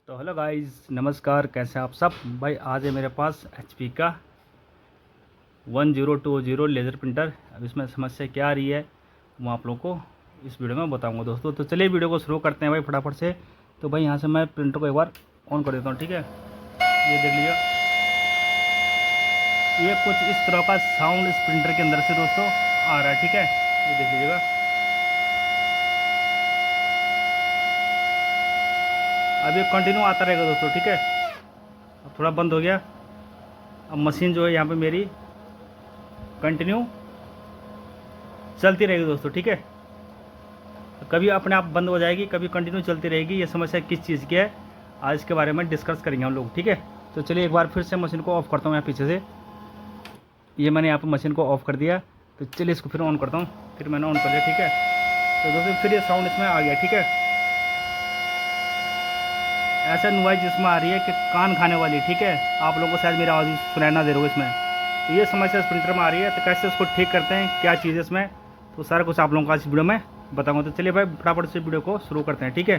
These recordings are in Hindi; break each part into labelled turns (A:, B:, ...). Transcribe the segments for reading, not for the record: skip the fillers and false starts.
A: तो हेलो गाइस, नमस्कार। कैसे हैं आप सब? भाई आज है मेरे पास HP का 1020 लेज़र प्रिंटर। अब इसमें समस्या क्या आ रही है वो आप लोगों को इस वीडियो में बताऊंगा दोस्तों। तो चलिए वीडियो को शुरू करते हैं भाई फटाफट से। तो भाई यहाँ से मैं प्रिंटर को एक बार ऑन कर देता हूँ, ठीक है। ये देख लीजिए, ये कुछ इस तरह का साउंड इस प्रिंटर के अंदर से दोस्तों आ रहा है, ठीक है। ये देख लीजिएगा, अब ये कंटिन्यू आता रहेगा दोस्तों, ठीक है। अब थोड़ा बंद हो गया। अब मशीन जो है यहाँ पे मेरी कंटिन्यू चलती रहेगी दोस्तों, ठीक है। कभी अपने आप बंद हो जाएगी, कभी कंटिन्यू चलती रहेगी। ये समस्या किस चीज़ की है आज इसके बारे में डिस्कस करेंगे हम लोग, ठीक है। तो चलिए एक बार फिर से मशीन को ऑफ़ करता हूँ यहाँ पीछे से। ये मैंने यहाँ पर मशीन को ऑफ़ कर दिया। तो चलिए इसको फिर ऑन करता हूँ। फिर मैंने ऑन कर दिया, ठीक है। तो दोस्तों फिर ये साउंड इसमें आ गया, ठीक है। ऐसा नॉइज़ जिसमें आ रही है कि कान खाने वाली, ठीक है। आप लोगों को शायद मेरी आवाज़ सुनाई ना दे रहा हो इसमें। तो ये समस्या इस प्रिंटर में आ रही है। तो कैसे उसको ठीक करते हैं, क्या चीज़ है इसमें, तो सारा कुछ आप लोगों को आज वीडियो में बताऊंगा। तो चलिए भाई फटाफट से वीडियो को शुरू करते हैं, ठीक है।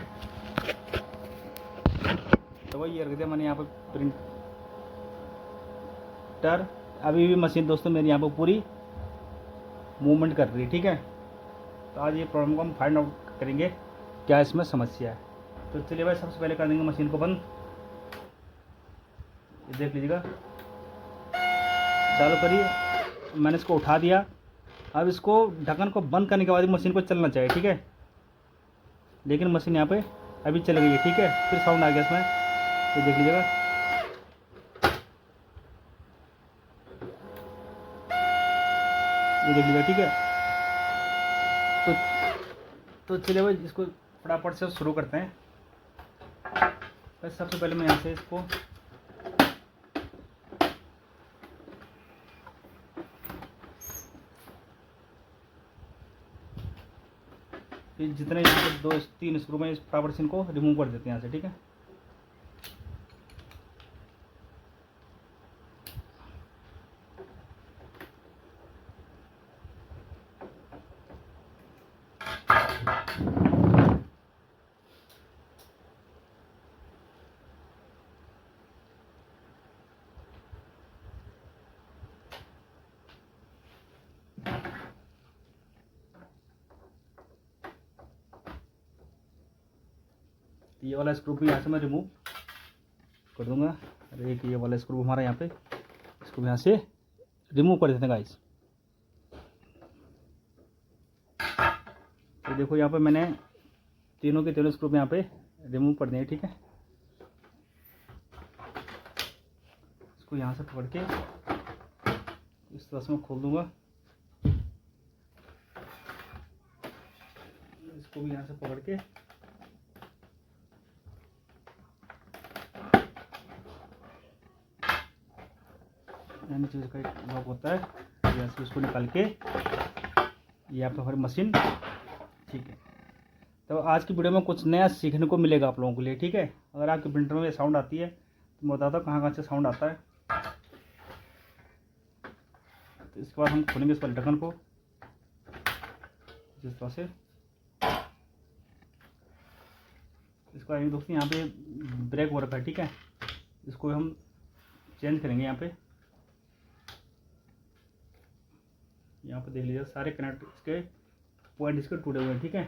A: तो भाई ये रख दिया मैंने यहाँ पर प्रिंटर। अभी भी मशीन दोस्तों मेरी यहाँ पर पूरी मूवमेंट कर रही है, ठीक है। तो आज ये प्रॉब्लम को हम फाइंड आउट करेंगे क्या इसमें समस्या है। तो चलिए भाई सबसे पहले कर देंगे मशीन को बंद। ये देख लीजिएगा, चालू करिए। मैंने इसको उठा दिया। अब इसको ढक्कन को बंद करने के बाद मशीन को चलना चाहिए, ठीक है। लेकिन मशीन यहाँ पे अभी चल गई है, ठीक है। फिर साउंड आ गया इसमें, ये देख लीजिएगा। ये देख लीजिएगा, ठीक है। तो चलिए भाई इसको फटाफट से शुरू करते हैं। बस सबसे पहले मैं यहाँ से इसको जितने यहाँ पे 2-3 स्क्रू में इस फटाफट से इनको रिमूव कर देते हैं यहाँ से, ठीक है। ये वाला स्क्रू भी यहाँ से मैं रिमूव कर दूंगा। अरे एक ये वाला स्क्रू हमारा यहाँ पे, इसको यहाँ से रिमूव कर देते हैं गाइस। तो देखो यहाँ पे मैंने तीनों के तीनों स्क्रू यहाँ पे रिमूव कर दिए, ठीक है। इसको यहाँ से पकड़ के इस तरह से मैं खोल दूंगा। इसको भी यहाँ से पकड़ के नीचे का एक लॉक होता है, यहाँ से उसको निकाल के ये आप हमारी मशीन, ठीक है। तो आज की वीडियो में कुछ नया सीखने को मिलेगा आप लोगों के लिए, ठीक है। अगर आपके प्रिंटर में साउंड आती है तो मैं बताता हूँ कहाँ कहाँ से साउंड आता है। तो इसके बाद हम खोलेंगे इस पर ढक्कन को जिस तरह से। इसको आएंगे दोस्तों, यहाँ पे ब्रेक हो रखा है, ठीक है। इसको हम चेंज करेंगे यहाँ पे। यहाँ पे देख लीजिए सारे कनेक्ट इसके पॉइंट इसके टूटे हुए हैं, ठीक है।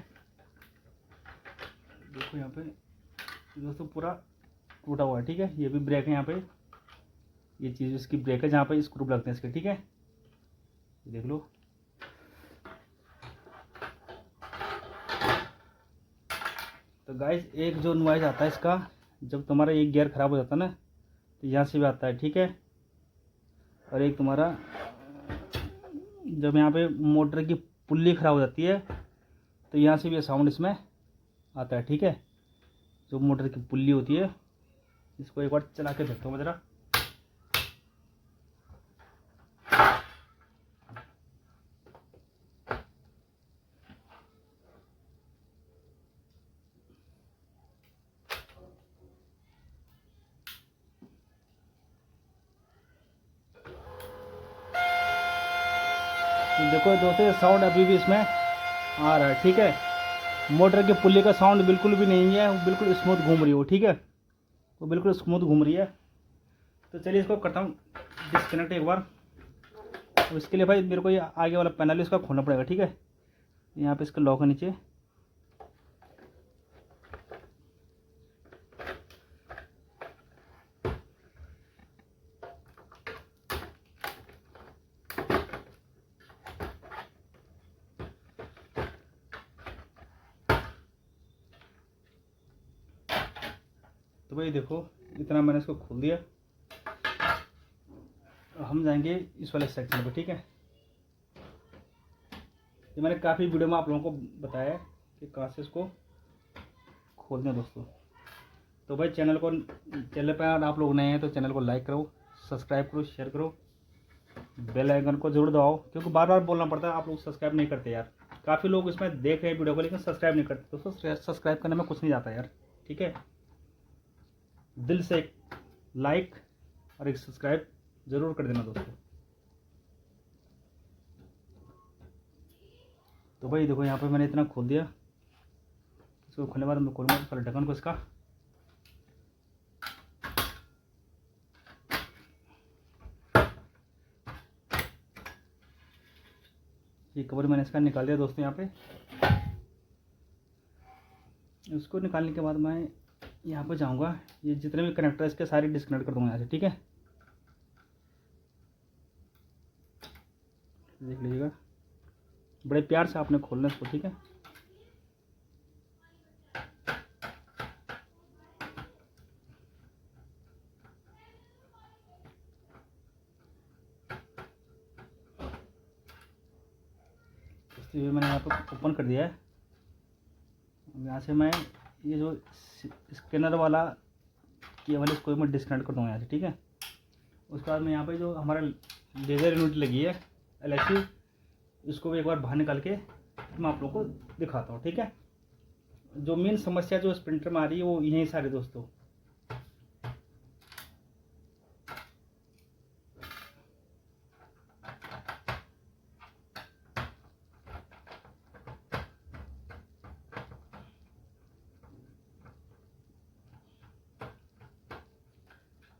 A: देखो यहाँ पे दोस्तों पूरा टूटा हुआ है, ठीक है। ये भी ब्रेक है यहाँ पे, ये चीज़ इसकी ब्रेक है जहाँ पे स्क्रू लगते हैं इसके, ठीक है। देख लो। तो गाइस एक जो नॉइज़ आता है इसका, जब तुम्हारा एक गियर ख़राब हो जाता है ना, तो यहाँ से भी आता है, ठीक है। और एक तुम्हारा जब यहाँ पे मोटर की पुल्ली ख़राब हो जाती है तो यहाँ से भी ये साउंड इसमें आता है, ठीक है। जो मोटर की पुल्ली होती है, इसको एक बार चला के देखता हूँ मैं ज़रा। तो देखो दोस्तों ये साउंड अभी भी इसमें आ रहा है, ठीक है। मोटर की पुल्ली का साउंड बिल्कुल भी नहीं है, बिल्कुल स्मूथ घूम रही हो, ठीक है। वो बिल्कुल स्मूथ घूम रही है। तो चलिए इसको करता हूँ डिस्कनेक्ट एक बार। अब इसके लिए भाई मेरे को ये आगे वाला पैनल इसका खोलना पड़ेगा, ठीक है। यहाँ पे इसका लॉक है नीचे। तो भाई देखो इतना मैंने इसको खोल दिया। हम जाएंगे इस वाले सेक्शन पे, ठीक है। ये मैंने काफ़ी वीडियो में आप लोगों को बताया है कि कहाँ से इसको खोलते हैं दोस्तों। तो भाई चैनल पर अगर आप लोग नए हैं तो चैनल को लाइक करो, सब्सक्राइब करो, शेयर करो, बेल आइकन को जरूर दबाओ, क्योंकि बार बार बोलना पड़ता है, आप लोग सब्सक्राइब नहीं करते यार। काफ़ी लोग इसमें देख रहे हैं वीडियो को लेकिन सब्सक्राइब नहीं करते। दोस्तों सब्सक्राइब करने में कुछ नहीं जाता यार, ठीक है। दिल से एक लाइक और एक सब्सक्राइब ज़रूर कर देना दोस्तों। तो भाई देखो यहाँ पे मैंने इतना खोल दिया। इसको खोलने के बाद मैं खोलूँगा पहले ढक्कन को इसका। ये कवर मैंने इसका निकाल दिया दोस्तों यहाँ पे। इसको निकालने के बाद मैं यहाँ पे जाऊँगा, ये जितने भी कनेक्टर इसके सारे डिस्कनेक्ट कर दूँगा यहाँ से, ठीक है। देख लीजिएगा, बड़े प्यार से आपने खोलना इसको, ठीक है। इसलिए मैंने यहाँ पे ओपन कर दिया है। यहाँ से मैं ये जो स्कैनर वाला केबल इसको मैं डिस्कनेक्ट कर दूँगा यहाँ से, ठीक है। उसके बाद मैं यहाँ पे जो हमारा लेज़र यूनिट लगी है LHC, इसको भी एक बार बाहर निकाल के मैं आप लोगों को दिखाता हूँ, ठीक है। जो मेन समस्या जो इस प्रिंटर में आ रही है वो यही सारे दोस्तों।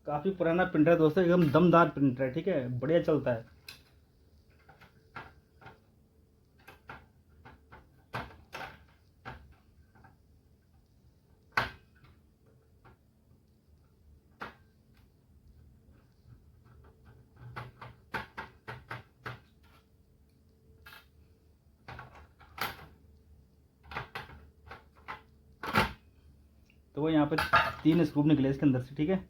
A: काफ़ी पुराना प्रिंटर है दोस्तों, एकदम दमदार प्रिंटर है, ठीक है, बढ़िया चलता है। तो वो यहाँ पे 3 स्क्रू निकले इसके अंदर से, ठीक है।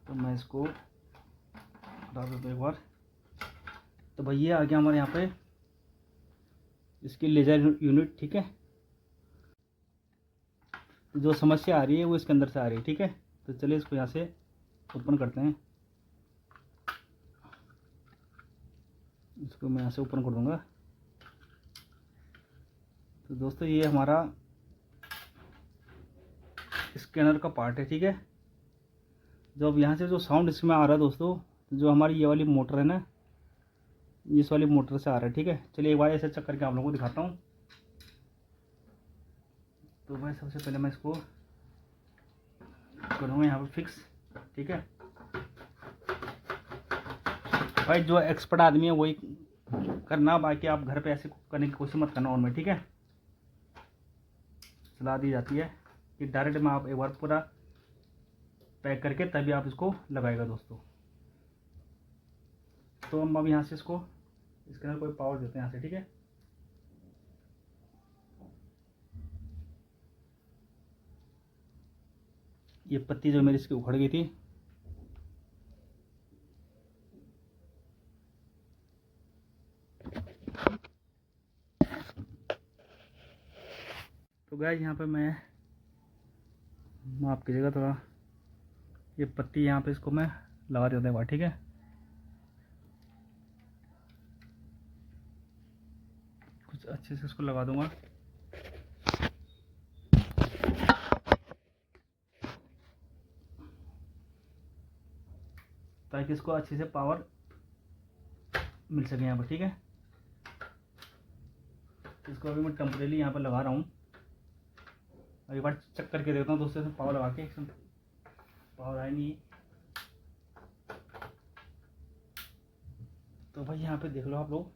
A: तो मैं इसको हटा देता हूँ एक बार। तो भैया आ गया हमारे यहाँ पे इसकी लेज़र यूनिट, ठीक है। जो समस्या आ रही है वो इसके अंदर से आ रही है, ठीक है। तो चलिए इसको यहाँ से ओपन करते हैं। इसको मैं यहाँ से ओपन कर दूँगा। तो दोस्तों ये हमारा स्कैनर का पार्ट है, ठीक है। जो अब यहाँ से जो साउंड इसमें आ रहा है दोस्तों, जो हमारी ये वाली मोटर है ना, इस वाली मोटर से आ रहा है, ठीक है। चलिए एक बार ऐसे चेक करके आप लोगों को दिखाता हूँ। तो भाई सबसे पहले मैं इसको करूँगा यहाँ पर फिक्स, ठीक है। भाई जो एक्सपर्ट आदमी है वही करना, बाकी आप घर पे ऐसे करने की कोशिश मत करना ऑन में, ठीक है। सलाह दी जाती है कि डायरेक्ट में आप एक बार पूरा पैक करके तभी आप इसको लगाएगा दोस्तों। तो हम अब यहाँ से इसको इसके अंदर कोई पावर देते हैं यहाँ से, ठीक है। ये पत्ती जो मेरी इसकी उखड़ गई थी, तो गाइस यहाँ पे मैं माफ कीजिएगा थोड़ा, ये पत्ती यहाँ पे इसको मैं लगा देता हूँ, ठीक है। कुछ अच्छे से इसको लगा दूंगा। ताकि इसको अच्छे से पावर मिल सके यहाँ पर, ठीक है। इसको अभी मैं टेम्परेरी यहाँ पर लगा रहा हूँ। एक बार चेक करके देखता हूँ दोस्तों, पावर लगा के पावर आई नहीं। तो भाई यहाँ पे देख लो आप लोग,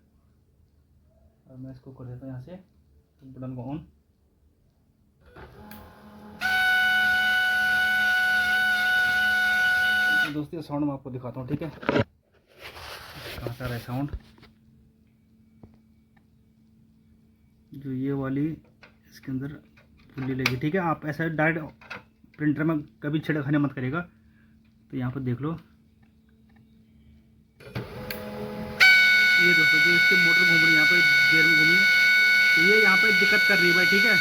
A: और मैं इसको कर देता हूँ यहाँ से बटन को ऑन। तो दोस्तों साउंड मैं आपको दिखाता हूँ, ठीक है, कहाँ से आ रहा है साउंड। जो ये वाली इसके अंदर पुल्ली लगी, ठीक है। आप ऐसा डायरेक्ट प्रिंटर में कभी छेड़खानी मत करेगा। तो यहाँ पर देख लो, ये दोस्तों जो इसके मोटर घूम रही है यहाँ पे गेयर में घूमी, तो ये यहाँ पे दिक्कत कर रही है भाई, ठीक है।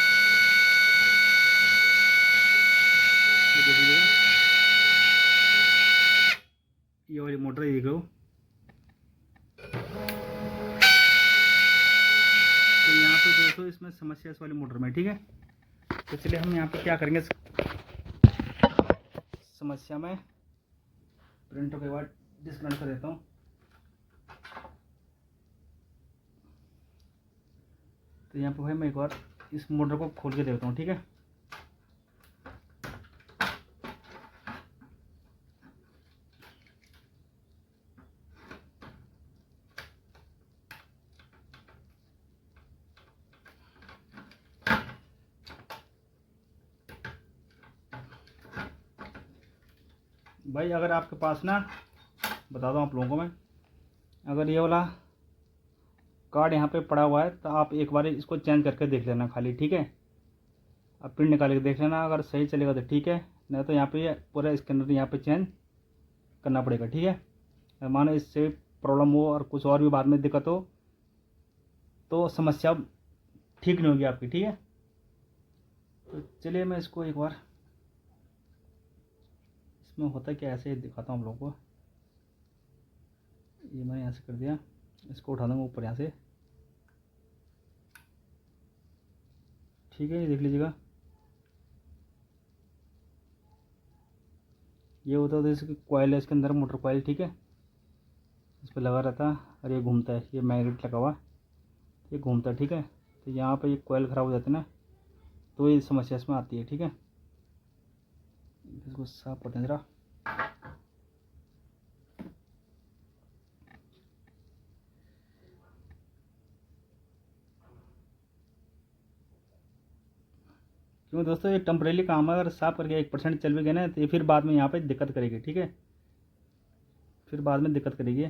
A: ये देख लीजिएगा, ये वाली मोटर देख लो। तो यहाँ पे दोस्तों इसमें समस्या इस वाली मोटर में, ठीक है। तो चलिए हम यहाँ पे क्या करेंगे, समस्या में प्रिंटर के बाद डिस्कनेक्ट कर देता हूँ। तो यहाँ पे भाई मैं एक बार इस मोटर को खोल के देखता हूँ, ठीक है। भाई अगर आपके पास ना, बता दूँ आप लोगों को मैं, अगर ये वाला कार्ड यहाँ पे पड़ा हुआ है तो आप एक बार इसको चेंज करके देख लेना खाली, ठीक है। आप प्रिंट निकाल के देख लेना, अगर सही चलेगा तो ठीक है, नहीं तो यहाँ पे पूरा स्कैनर यहाँ पे चेंज करना पड़ेगा, ठीक है। मानो इससे प्रॉब्लम हो और कुछ और भी बाद में दिक्कत हो तो समस्या ठीक नहीं होगी आपकी, ठीक है। तो चलिए मैं इसको एक बार, इसमें होता क्या ऐसे दिखाता हूँ आप लोगों को। ये मैंने यहाँ से कर दिया, इसको उठा दूँगा ऊपर यहाँ से, ठीक है। ये देख लीजिएगा, ये होता है इसकी कॉइल है इसके अंदर, मोटर कॉइल, ठीक है। इस पर लगा रहता है और ये घूमता है, ये मैग्नेट लगा हुआ, ये घूमता है, ठीक है। तो यहाँ पे ये कॉइल ख़राब हो जाती है ना, तो ये समस्या इसमें आती है, ठीक है। इसको साफ करते हैं ज़रा। क्यों दोस्तों, ये टेम्परेरी काम है, अगर साफ करके 1% चल भी गया ना तो ये फिर बाद में यहाँ पे दिक्कत करेगी, ठीक है, फिर बाद में दिक्कत करेगी।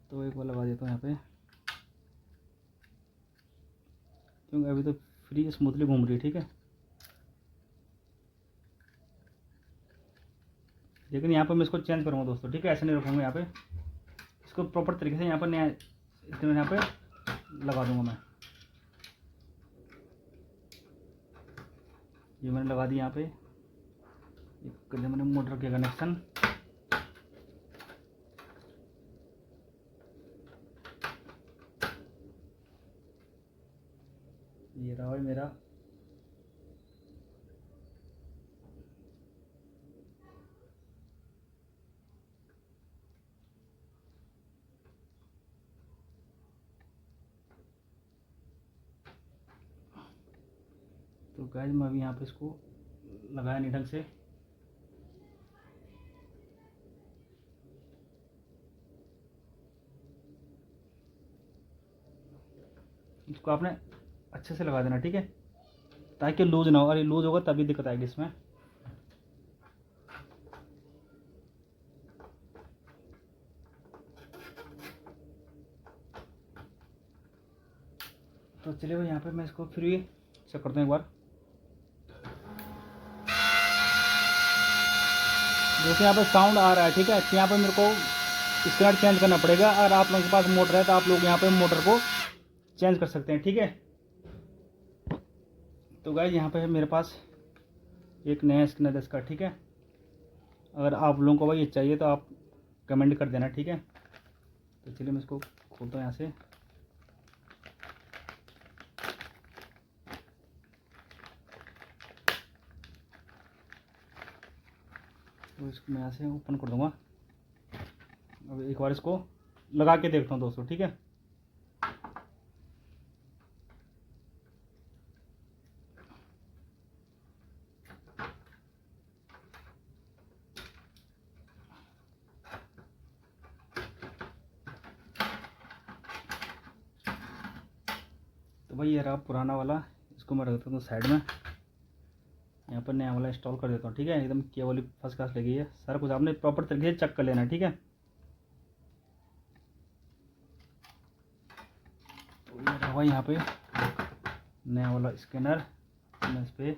A: तो एक बार लगा देता हूँ यहाँ पे, क्योंकि अभी तो फ्री स्मूथली घूम रही है, ठीक है। लेकिन यहाँ पे मैं इसको चेंज करूँगा दोस्तों, ठीक है, ऐसे नहीं रखूँगा यहाँ पे, इसको प्रॉपर तरीके से यहाँ पर नया यहाँ पे लगा दूँगा मैं। ये मैंने लगा दिया यहाँ पे, कर दिया मैंने मोटर के कनेक्शन। ये रहा है मेरा, तो गाइस मैं अभी यहाँ पे इसको लगाया नहीं ढंग से। इसको आपने अच्छे से लगा देना, ठीक है, ताकि लूज ना हो, और ये लूज होगा तभी दिक्कत आएगी इसमें। तो चलिए भाई यहाँ पे मैं इसको फिर भी चेक करता हूँ एक बार। जैसे यहाँ पे साउंड आ रहा है, ठीक है, तो यहाँ पे मेरे को स्क्रीन चेंज करना पड़ेगा। अगर आप लोगों के पास मोटर है तो आप लोग यहाँ पे मोटर को चेंज कर सकते हैं, ठीक है। तो गाइस यहाँ पे मेरे पास एक नया स्क्रीन है इसका, ठीक है। अगर आप लोगों को भाई ये चाहिए तो आप कमेंट कर देना, ठीक है। तो चलिए मैं इसको खोलता हूँ यहाँ से। तो इसको मैं यहाँ से ओपन कर दूँगा। अब एक बार इसको लगा के देखता हूँ दोस्तों, ठीक है। भाई ये रहा पुराना वाला, इसको मैं रख देता हूँ साइड में। यहाँ पर नया वाला इंस्टॉल कर देता हूँ, ठीक है। एकदम केबल फर्स्ट क्लास लगी है, सारा कुछ आपने प्रॉपर तरीके से चेक कर लेना, ठीक है। तो ये रहा यहाँ पे नया वाला स्कैनर, मैं इस पर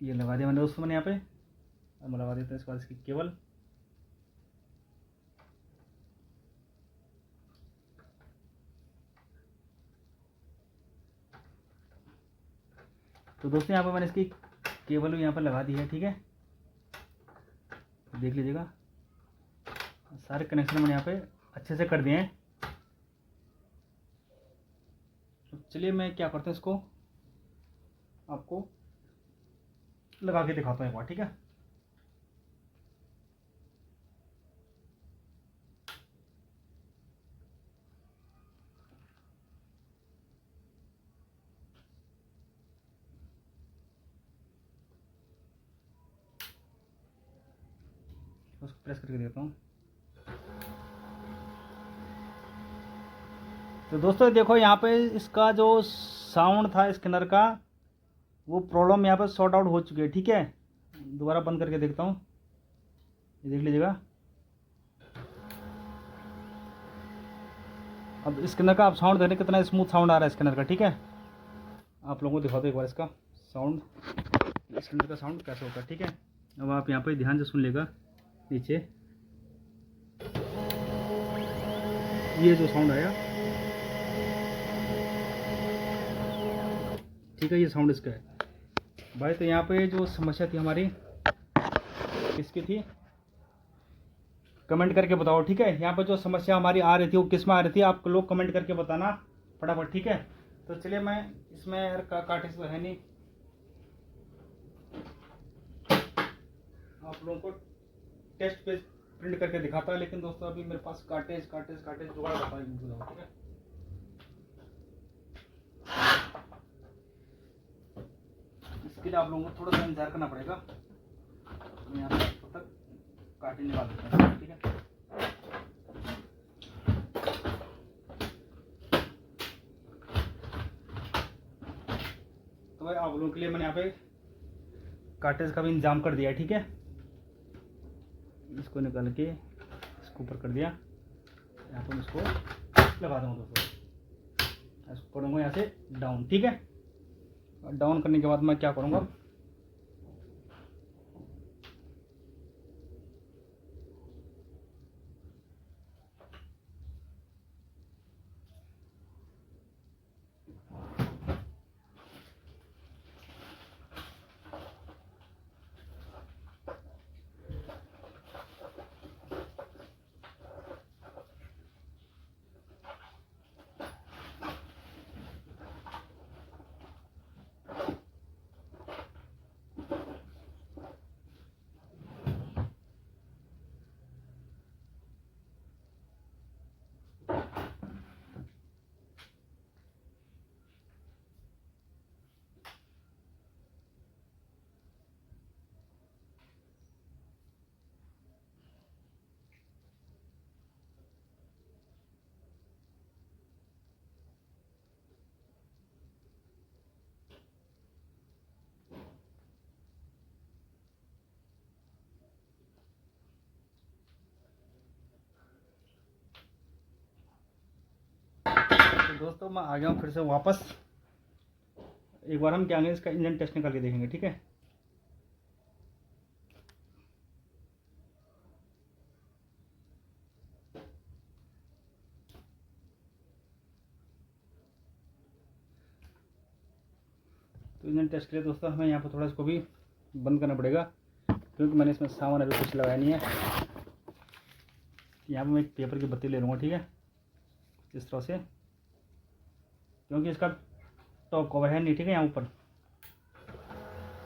A: ये लगा दिया मैंने दोस्तों, मैंने यहाँ पे। अब मैं लगा देता हूँ इसके बाद इसकी केबल। तो दोस्तों यहाँ पे मैंने इसकी केबल भी यहाँ पर लगा दी है, ठीक है। देख लीजिएगा, सारे कनेक्शन मैंने यहाँ पे अच्छे से कर दिए हैं। तो चलिए मैं क्या करता हूँ, इसको आपको लगा के दिखाता हूँ एक बार, ठीक है। उसको प्रेस करके देता हूँ। तो दोस्तों देखो यहाँ पे इसका जो साउंड था स्कैनर का, वो प्रॉब्लम यहाँ पे सॉर्ट आउट हो चुकी है, ठीक है। दोबारा बंद करके देखता हूँ, ये देख लीजिएगा। अब स्कैनर का आप साउंड देखें कितना स्मूथ साउंड आ रहा है स्कैनर का, ठीक है। आप लोगों को दिखा दो एक बार इसका साउंड, स्कैनर का साउंड कैसे होता है, ठीक है। अब आप यहाँ पे ध्यान से सुन लेगा, नीचे ये जो साउंड आया, ठीक है, ये साउंड इसका है भाई। तो यहाँ पे जो समस्या थी हमारी, किसकी थी, कमेंट करके बताओ, ठीक है। यहाँ पर जो समस्या हमारी आ रही थी वो किस में आ रही थी, आप लोग कमेंट करके बताना फटाफट, ठीक है। तो चलिए मैं इसमें यार कार्टेज तो है नहीं, आप लोगों को टेस्ट पेज प्रिंट करके दिखाता है, लेकिन दोस्तों अभी मेरे पास कार्टेज जुगाड़ होता है, ठीक है। इसके लिए आप लोगों को थोड़ा सा इंतजार करना पड़ेगा। मैं यहाँ पर तब तक कार्टेज निकाल देता हूँ, ठीक है। तो भाई आप लोगों के लिए मैंने यहाँ पे कार्टेज का भी इंतजाम कर दिया है, ठीक है। इसको निकाल के इसको ऊपर कर दिया, यहाँ पर इसको लगा दूँगा दोस्तों, इसको करूँगा यहाँ से डाउन, ठीक है। डाउन करने के बाद मैं क्या करूँगा, तो दोस्तों मैं आ गया हूँ फिर से वापस। एक बार हम क्या करेंगे, इसका इंजन टेस्ट करके देखेंगे, ठीक है। तो इंजन टेस्ट के लिए दोस्तों हमें यहाँ पर थोड़ा इसको भी बंद करना पड़ेगा, क्योंकि मैंने इसमें सामान अभी कुछ लगाया नहीं है। यहाँ पर मैं एक पेपर की बत्ती ले लूँगा, ठीक है, इस तरह से, क्योंकि इसका टॉप कवर है नहीं, ठीक है, यहाँ ऊपर।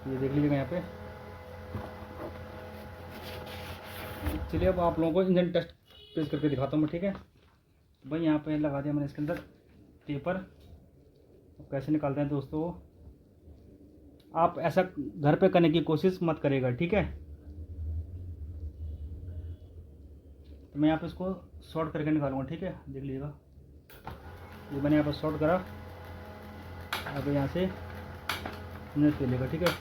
A: ये देख लीजिएगा यहाँ पे। चलिए अब आप लोगों को इंजन टेस्ट पेश करके दिखाता हूँ मैं, ठीक है। भाई यहाँ पे लगा दिया मैंने इसके अंदर पेपर। अब कैसे निकालते हैं दोस्तों, आप ऐसा घर पे करने की कोशिश मत करेगा, ठीक है। तो मैं यहाँ पे इसको शॉर्ट करके निकालूंगा, ठीक है, देख लीजिएगा। ये मैंने यहाँ पर शॉर्ट करा, अब यहाँ से नेट ले लेगा, ठीक है।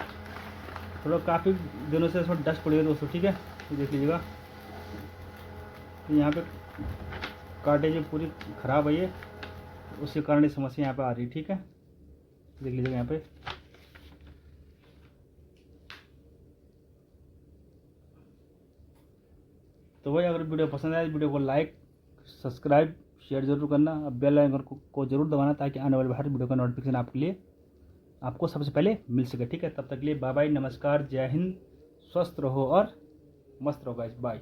A: थोड़ा काफ़ी दिनों से थोड़ा डस्ट पड़ी है दोस्तों, ठीक है। तो देख लीजिएगा, तो यहाँ पे कार्टेज पूरी ख़राब है ये, उसके कारण ये समस्या यहाँ पे आ रही है, ठीक है। देख लीजिएगा यहाँ पे। तो वही, अगर वीडियो पसंद आए वीडियो को लाइक, सब्सक्राइब, शेयर जरूर करना। अब बेल आइकन को जरूर दबाना, ताकि आने वाले हर वीडियो का नोटिफिकेशन आपके लिए आपको सबसे पहले मिल सके, ठीक है। तब तक के लिए बाय बाय, नमस्कार, जय हिंद, स्वस्थ रहो और मस्त रहो गाइस, बाय।